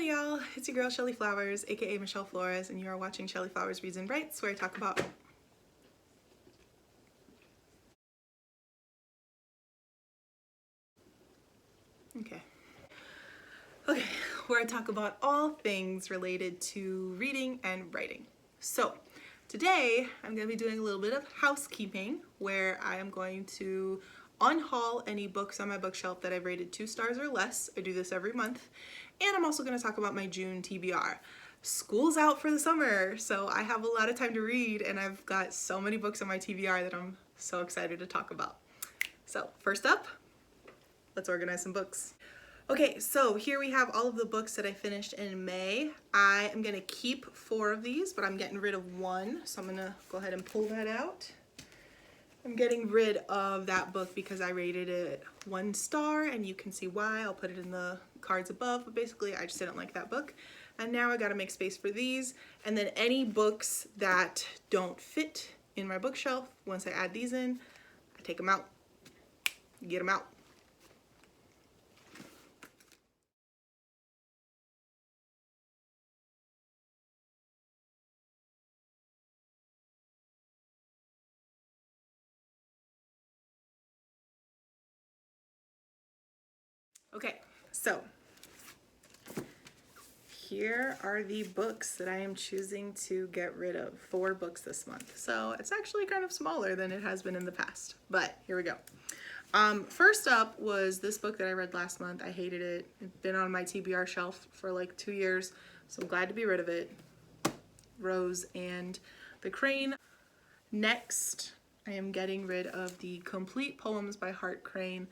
Hey y'all, it's your girl Shelly Flowers, aka Michelle Flores, and you are watching Shelly Flowers Reads and Writes, where I talk about where I talk about all things related to reading and writing. So today I'm going to be doing a little bit of housekeeping, where I am going to unhaul any books on my bookshelf that I've rated 2 stars or less. I do this every month. And I'm also going to talk about my June TBR. School's out for the summer, so I have a lot of time to read, and I've got so many books on my TBR that I'm so excited to talk about. So first up, let's organize some books. Okay, so here we have all of the books that I finished in May. I am going to keep 4 of these, but I'm getting rid of 1, so I'm going to go ahead and pull that out. I'm getting rid of that book because I rated it 1 star, and you can see why. I'll put it in the cards above, but basically I just didn't like that book. And now I gotta make space for these, and then any books that don't fit in my bookshelf, once I add these in, I take them out, get them out. Okay, so here are the books that I am choosing to get rid of. 4 books this month. So it's actually kind of smaller than it has been in the past, but here we go. First up was this book that I read last month. I hated it. It's been on my TBR shelf for like 2 years, so I'm glad to be rid of it. Rose and the Crane. Next, I am getting rid of the Complete Poems by Hart Crane.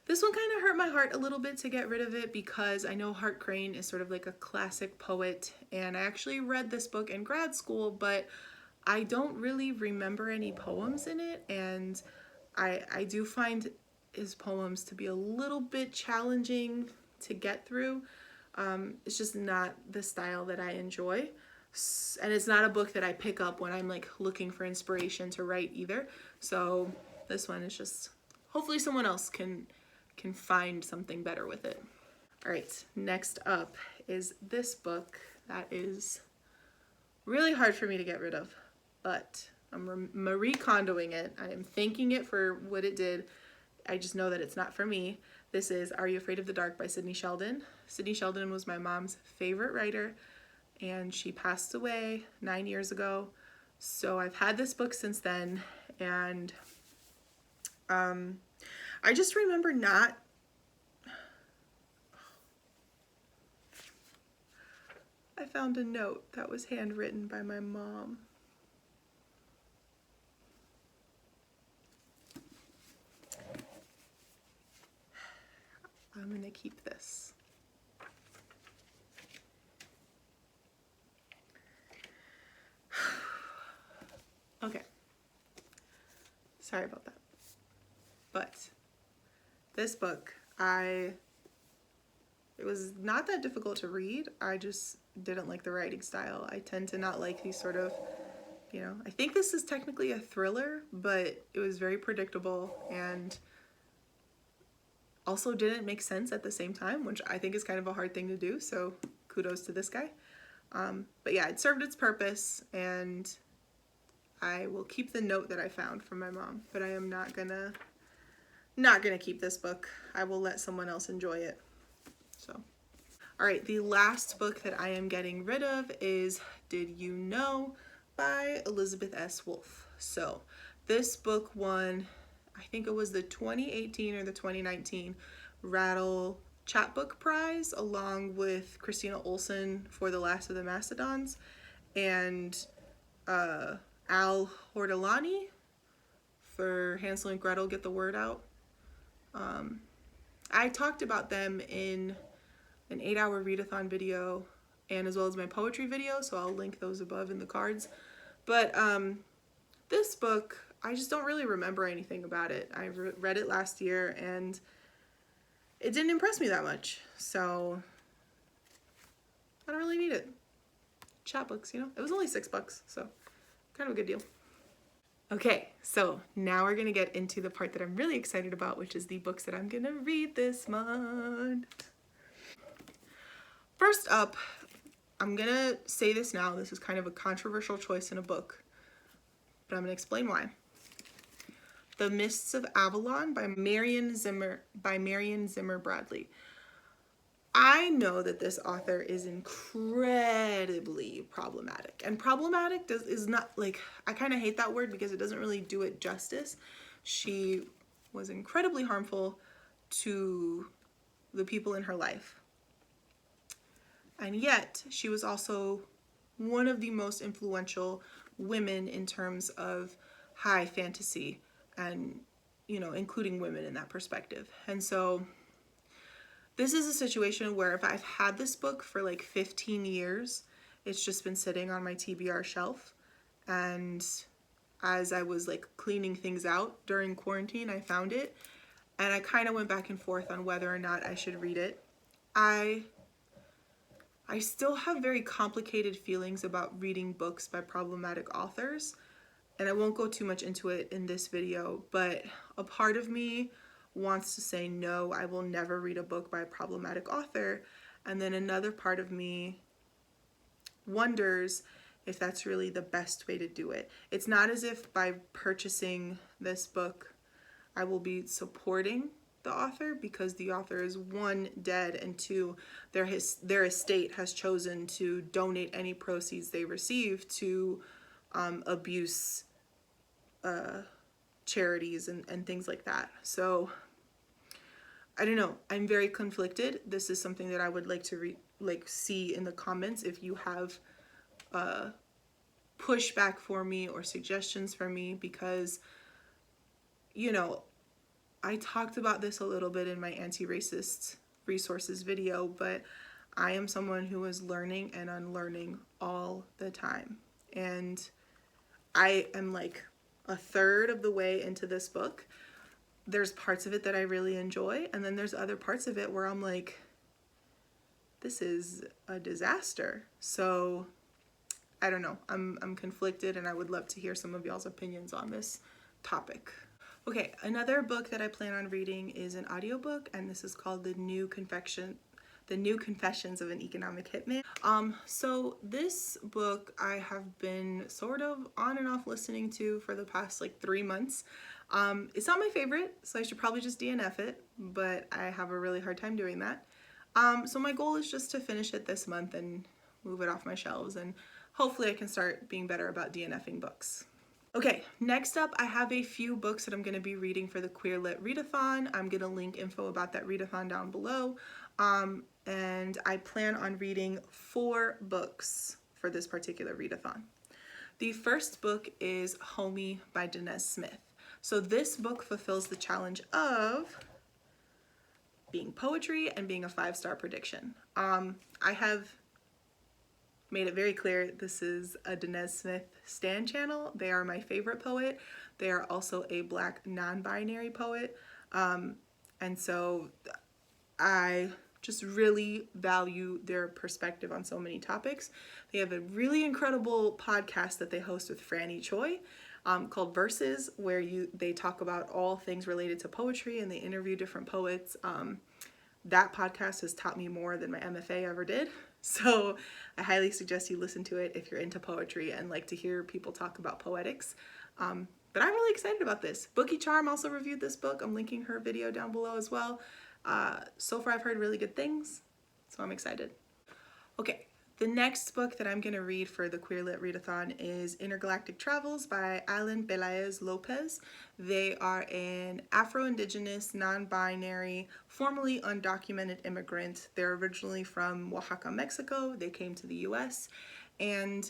This one kind of hurt my heart a little bit to get rid of it because I know Hart Crane is sort of like a classic poet, and I actually read this book in grad school, but I don't really remember any poems in it, and I do find his poems to be a little bit challenging to get through. It's just not the style that I enjoy. And it's not a book that I pick up when I'm like looking for inspiration to write either. So this one is just, hopefully someone else can find something better with it. All right, next up is this book that is really hard for me to get rid of, but I'm Marie Kondoing it. I am thanking it for what it did. I just know that it's not for me. This is Are You Afraid of the Dark by Sidney Sheldon. Sidney Sheldon was my mom's favorite writer, and she passed away 9 years ago. So I've had this book since then, and I just remember not... I found a note that was handwritten by my mom. I'm gonna keep this. Okay. Sorry about that. But this book, it was not that difficult to read. I just didn't like the writing style. I tend to not like these sort of, I think this is technically a thriller, but it was very predictable and also didn't make sense at the same time, which I think is kind of a hard thing to do, so kudos to this guy. But yeah, it served its purpose, and I will keep the note that I found from my mom, but I am not gonna keep this book. I will let someone else enjoy it. So, all right, the last book that I am getting rid of is Did You Know by Elizabeth S. Wolfe. So this book won, I think it was the 2018 or the 2019 Rattle Chapbook Prize, along with Christina Olson for The Last of the Macedons, and Al Hordelani for Hansel and Gretel Get the Word Out. I talked about them in an 8-hour readathon video, and as well as my poetry video, so I'll link those above in the cards. But this book, I just don't really remember anything about it. I read it last year, and it didn't impress me that much, so I don't really need it. Chapbooks, it was only $6, so kind of a good deal. Okay, so now we're gonna get into the part that I'm really excited about, which is the books that I'm gonna read this month. First up, I'm gonna say this now, this is kind of a controversial choice in a book, but I'm gonna explain why. The Mists of Avalon by Marion Zimmer Bradley. I know that this author is incredibly problematic, and problematic is not, like, I kind of hate that word because it doesn't really do it justice. She was incredibly harmful to the people in her life, and yet she was also one of the most influential women in terms of high fantasy, and, you know, including women in that perspective. And so this is a situation where if I've had this book for like 15 years, it's just been sitting on my TBR shelf. And as I was like cleaning things out during quarantine, I found it. And I kind of went back and forth on whether or not I should read it. I still have very complicated feelings about reading books by problematic authors. And I won't go too much into it in this video, but a part of me wants to say, no, I will never read a book by a problematic author. And then another part of me wonders if that's really the best way to do it. It's not as if by purchasing this book, I will be supporting the author, because the author is, one, dead, and two, their estate has chosen to donate any proceeds they receive to abuse charities and things like that. So I don't know, I'm very conflicted. This is something that I would like to see in the comments if you have pushback for me or suggestions for me, because, you know, I talked about this a little bit in my anti-racist resources video, but I am someone who is learning and unlearning all the time. And I am like a third of the way into this book. There's parts of it that I really enjoy, and then there's other parts of it where I'm like, this is a disaster. So I don't know, I'm conflicted, and I would love to hear some of y'all's opinions on this topic. Okay, another book that I plan on reading is an audiobook, and this is called The New Confessions of an Economic Hitman. So this book I have been sort of on and off listening to for the past like 3 months. It's not my favorite, so I should probably just DNF it, but I have a really hard time doing that. So my goal is just to finish it this month and move it off my shelves, and hopefully I can start being better about DNFing books. Okay, next up, I have a few books that I'm going to be reading for the Queer Lit Readathon. I'm going to link info about that readathon down below. And I plan on reading 4 books for this particular readathon. The first book is Homie by Danez Smith. So this book fulfills the challenge of being poetry and being a 5-star prediction. I have made it very clear this is a Danez Smith stan channel. They are my favorite poet. They are also a Black non-binary poet. And so I just really value their perspective on so many topics. They have a really incredible podcast that they host with Franny Choi called Verses, where they talk about all things related to poetry, and they interview different poets. That podcast has taught me more than my MFA ever did. So I highly suggest you listen to it if you're into poetry and like to hear people talk about poetics. But I'm really excited about this. Bookie Charm also reviewed this book. I'm linking her video down below as well. So far I've heard really good things, so I'm excited. Okay, the next book that I'm going to read for the Queer Lit Readathon is Intergalactic Travels by Alan Pelaez Lopez. They are an Afro-Indigenous, non-binary, formerly undocumented immigrant. They're originally from Oaxaca, Mexico. They came to the US, and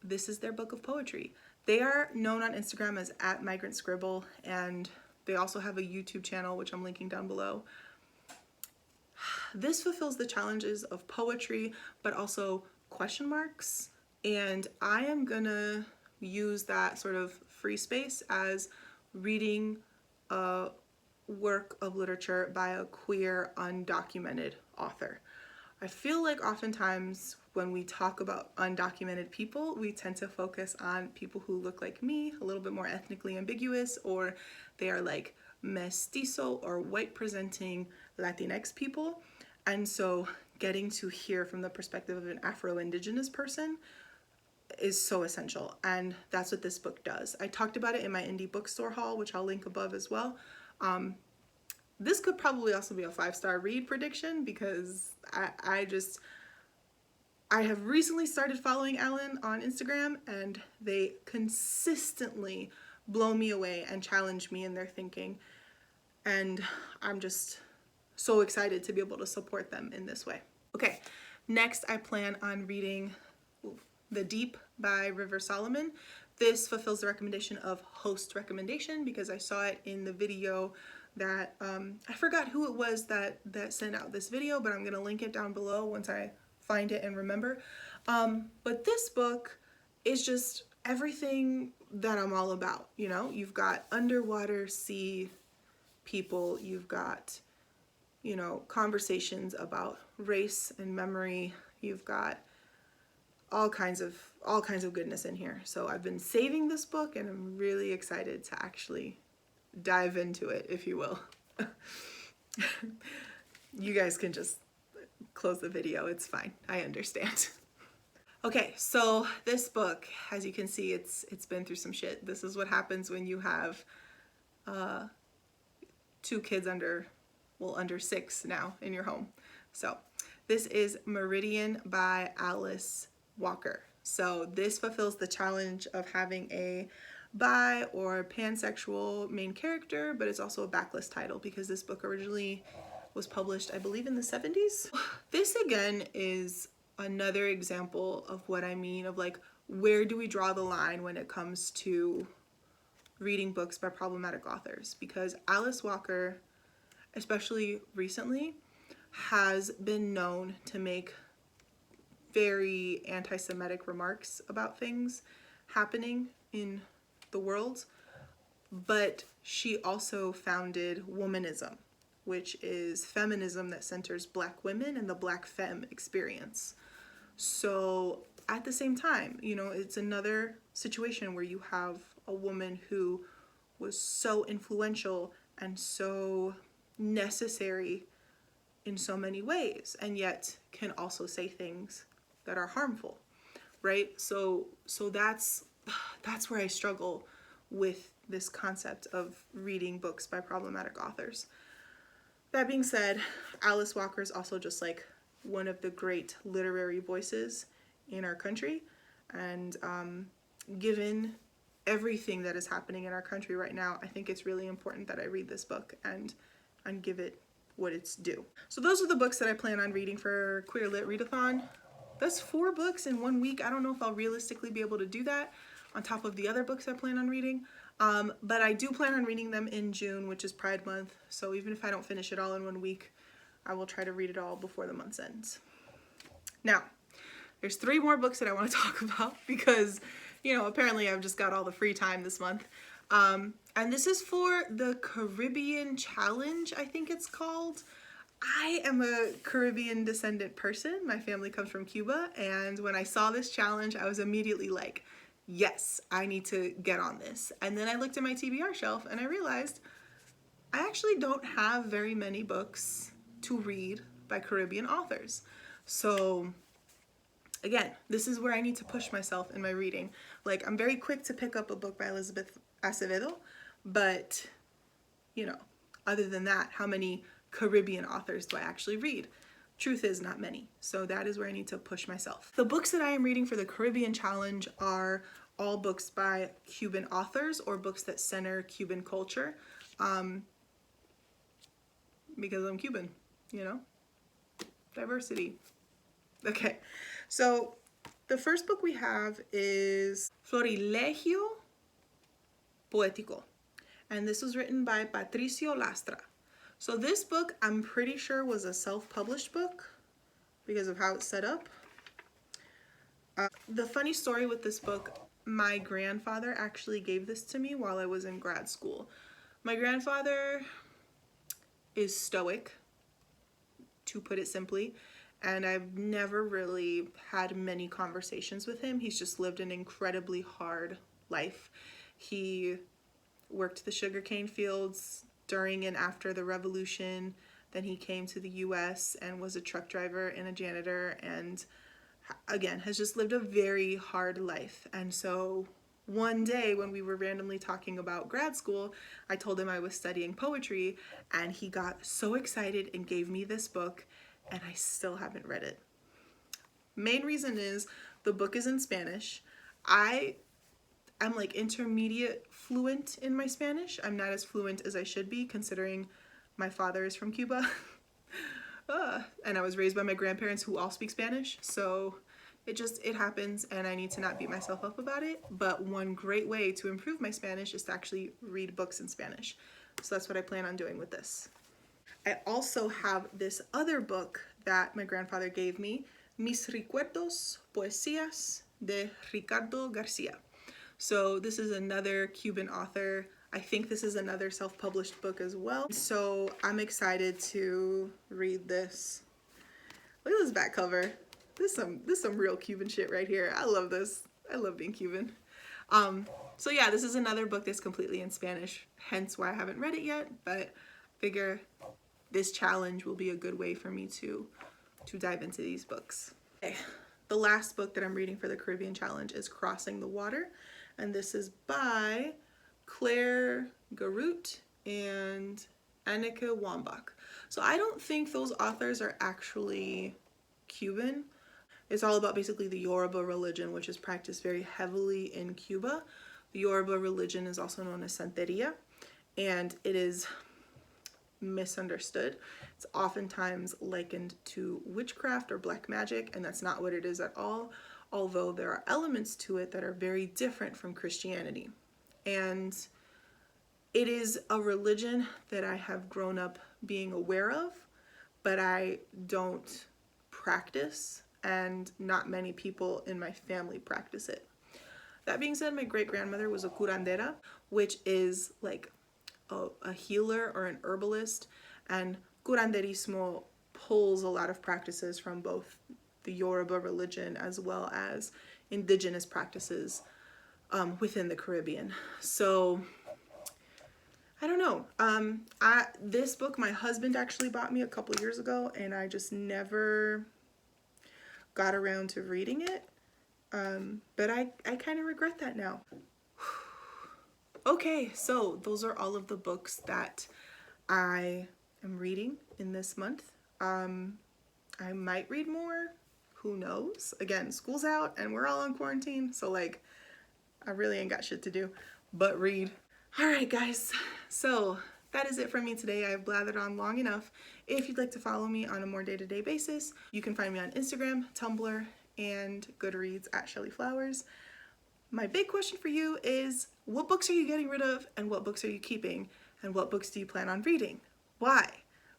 this is their book of poetry. They are known on Instagram as @MigrantScribble, and they also have a YouTube channel, which I'm linking down below. This fulfills the challenges of poetry, but also question marks. And I am gonna use that sort of free space as reading a work of literature by a queer, undocumented author. I feel like oftentimes when we talk about undocumented people, we tend to focus on people who look like me, a little bit more ethnically ambiguous, or they are like mestizo or white presenting Latinx people. And so getting to hear from the perspective of an Afro-Indigenous person is so essential, and that's what this book does. I talked about it in my indie bookstore haul, which I'll link above as well. This could probably also be a 5-star read prediction, because I have recently started following Alan on Instagram, and they consistently blow me away and challenge me in their thinking, and I'm just so excited to be able to support them in this way. Okay, next I plan on reading The Deep by River Solomon. This fulfills the recommendation of host recommendation, because I saw it in the video that I forgot who it was that sent out this video, but I'm gonna link it down below once I find it and remember. But this book is just everything that I'm all about. You know, you've got underwater sea people, you've got, you know, conversations about race and memory, you've got all kinds of goodness in here. So I've been saving this book, and I'm really excited to actually dive into it, if you will. You guys can just close the video, it's fine, I understand. Okay, so this book, as you can see, it's been through some shit. This is what happens when you have 2 kids under 6 now in your home. So this is Meridian by Alice Walker. So this fulfills the challenge of having a bi or pansexual main character, but it's also a backlist title, because this book originally was published, I believe, in the 70s. This again is another example of what I mean of like, where do we draw the line when it comes to reading books by problematic authors? Because Alice Walker, especially recently, has been known to make very anti-Semitic remarks about things happening in the world, but she also founded womanism, which is feminism that centers Black women and the Black femme experience. So at the same time, you know, it's another situation where you have a woman who was so influential and so necessary in so many ways, and yet can also say things that are harmful, right? So that's where I struggle with this concept of reading books by problematic authors. That being said, Alice Walker is also just like one of the great literary voices in our country, and given everything that is happening in our country right now, I think it's really important that I read this book and give it what it's due. So those are the books that I plan on reading for Queer Lit Readathon. That's 4 books in 1 week. I don't know if I'll realistically be able to do that on top of the other books I plan on reading. But I do plan on reading them in June, which is Pride Month. So even if I don't finish it all in 1 week, I will try to read it all before the month ends. Now, there's 3 more books that I want to talk about, because, you know, apparently I've just got all the free time this month. And this is for the Caribbean Challenge, I think it's called. I am a Caribbean descendant person. My family comes from Cuba, and when I saw this challenge, I was immediately like, yes, I need to get on this. And then I looked at my TBR shelf and I realized I actually don't have very many books to read by Caribbean authors. So again, this is where I need to push myself in my reading. Like, I'm very quick to pick up a book by Elizabeth Acevedo, but, you know, other than that, how many Caribbean authors do I actually read? Truth is, not many. So that is where I need to push myself. The books that I am reading for the Caribbean Challenge are all books by Cuban authors or books that center Cuban culture, because I'm Cuban, you know? Diversity. Okay, so the first book we have is Florilegio Poetico, and this was written by Patricio Lastra. So this book, I'm pretty sure, was a self-published book because of how it's set up. The funny story with this book, my grandfather actually gave this to me while I was in grad school. My grandfather is stoic, to put it simply, and I've never really had many conversations with him. He's just lived an incredibly hard life. He worked the sugarcane fields during and after the revolution. Then he came to the US and was a truck driver and a janitor, and again, has just lived a very hard life. And so one day when we were randomly talking about grad school, I told him I was studying poetry, and he got so excited and gave me this book, and I still haven't read it. Main reason is the book is in Spanish. I'm like intermediate fluent in my Spanish. I'm not as fluent as I should be, considering my father is from Cuba. And I was raised by my grandparents who all speak Spanish, so it happens, and I need to not beat myself up about it. But one great way to improve my Spanish is to actually read books in Spanish. So that's what I plan on doing with this. I also have this other book that my grandfather gave me, Mis Recuerdos, Poesías de Ricardo Garcia. So this is another Cuban author. I think this is another self-published book as well. So I'm excited to read this. Look at this back cover. This is some real Cuban shit right here. I love this. I love being Cuban. So yeah, this is another book that's completely in Spanish, hence why I haven't read it yet, but figure this challenge will be a good way for me to dive into these books. Okay. The last book that I'm reading for the Caribbean Challenge is Crossing the Water, and this is by Claire Garut and Annika Wambach. So I don't think those authors are actually Cuban. It's all about basically the Yoruba religion, which is practiced very heavily in Cuba. The Yoruba religion is also known as Santeria, and it is misunderstood. It's oftentimes likened to witchcraft or black magic, and that's not what it is at all, although there are elements to it that are very different from Christianity. And it is a religion that I have grown up being aware of, but I don't practice, and not many people in my family practice it. That being said, my great-grandmother was a curandera, which is like a healer or an herbalist, and curanderismo pulls a lot of practices from both the Yoruba religion as well as indigenous practices within the Caribbean. So I don't know. This book my husband actually bought me a couple years ago, and I just never got around to reading it. But I kind of regret that now. Okay, so those are all of the books that I am reading in this month. I might read more, who knows? Again, school's out and we're all on quarantine, so like I really ain't got shit to do but read. All right, guys, so that is it for me today. I've blathered on long enough. If you'd like to follow me on a more day-to-day basis, you can find me on Instagram, Tumblr, and Goodreads at Shelly Flowers. My big question for you is, what books are you getting rid of, and what books are you keeping, and what books do you plan on reading? Why?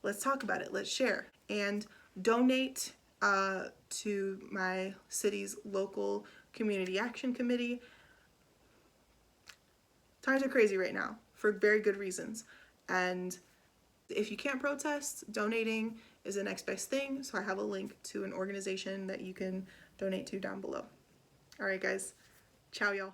Let's talk about it. Let's share. And donate to my city's local community action committee. Times are crazy right now for very good reasons. And if you can't protest, donating is the next best thing. So I have a link to an organization that you can donate to down below. All right, guys. Ciao, y'all.